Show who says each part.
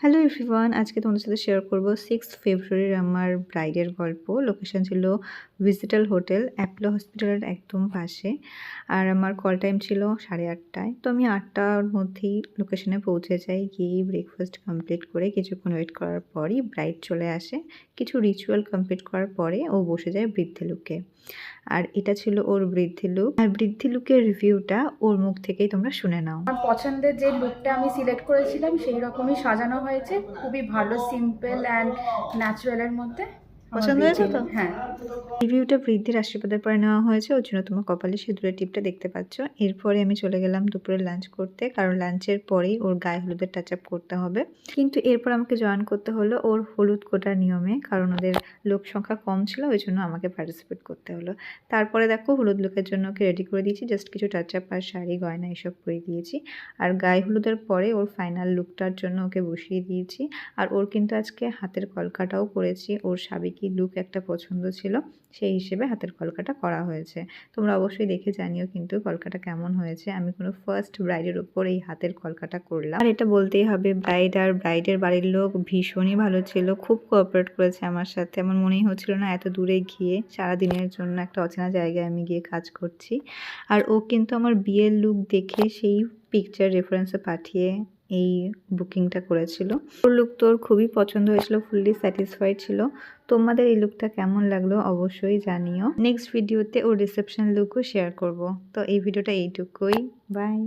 Speaker 1: Hello everyone, আজকে তোমাদের সাথে শেয়ার করব 6th ফেব্রুয়ারির আমার ব্রাইডের গল্প। লোকেশন ছিল ভিজিটাল হোটেল, অ্যাপোলো হসপিটালের একদম পাশে। আর আমার কল টাইম ছিল 8:30টায়। তো আমি 8টার মধ্যেই লোকেশনে পৌঁছে যাই। গিয়ে ব্রেকফাস্ট কমপ্লিট করে কিছুক্ষণ ওয়েট করার পরই ব্রাইড চলে আসে। কিছু রিচুয়াল কমপ্লিট করার পরে ও বসে যায় বৃদ্ধি লুকে। আর এটা ছিল ওর বৃদ্ধি লুক। আর বৃদ্ধি লুকের রিভিউটা ওর মুখ থেকেই তোমরা শুনে নাও।
Speaker 2: আমার পছন্দের যে লুকটা আমি সিলেক্ট করেছিলাম সেই রকমই সাজানো হয়েছে, খুবই ভালো, সিম্পল অ্যান্ড ন্যাচারালের মধ্যে। আমার
Speaker 1: পছন্দ হয়েছে তো?
Speaker 2: হ্যাঁ।
Speaker 1: রিভিউটা বৃদ্ধির আশীর্বাদের পরে নেওয়া হয়েছে, ওর জন্য তোমার কপালে সিঁদুরের টিপটা দেখতে পাচ্ছ। এরপরে আমি চলে গেলাম দুপুরে লাঞ্চ করতে, কারণ লাঞ্চের পরেই ওর গায়ে হলুদের টাচ আপ করতে হবে। কিন্তু এরপর আমাকে জয়েন করতে হলো ওর হলুদ কোটার নিয়মে, কারণ ওদের লোক সংখ্যা কম ছিল, ওই জন্য আমাকে পার্টিসিপেট করতে হলো। তারপরে দেখো হলুদ লুকের জন্য ওকে রেডি করে দিয়েছি, জাস্ট কিছু টাচ আপ আর শাড়ি গয়না এসব করে দিয়েছি। আর গায়ে হলুদের পরে ওর ফাইনাল লুকটার জন্য ওকে বসিয়ে দিয়েছি। আর ওর কিন্তু আজকে হাতের কলকাটাও করেছি, ওর সাবেকি লুক একটা পছন্দ ছিল, সেই হিসেবে হাতের কলকাটা করা হয়েছে। তোমরা অবশ্যই দেখে জানিও কিন্তু কলকাটা কেমন হয়েছে। আমি কোনো ফার্স্ট ব্রাইডের উপর এই হাতের কলকাটা করলাম। আর এটা বলতেই হবে, ব্রাইড আর ব্রাইডের বাড়ির লোক ভীষণই ভালো ছিল, খুব কোঅপারেট করেছে আমার সাথে। আমার মনেই হচ্ছিল না এত দূরে গিয়ে সারাদিনের জন্য একটা অচেনা জায়গায় আমি গিয়ে কাজ করছি। আর ও কিন্তু আমার বিয়ের লুক দেখে সেই পিকচার রেফারেন্সে পাঠিয়ে এই বুকিংটা করেছিল। ওর লুক তোর খুবই পছন্দ হয়েছিল, ফুললি স্যাটিসফাইড ছিল। তোমাদের এই লুকটা কেমন লাগলো অবশ্যই জানিও। নেক্সট ভিডিওতে ওর রিসেপশন লুকও শেয়ার করব। তো এই ভিডিওটা এইটুকুই। বাই।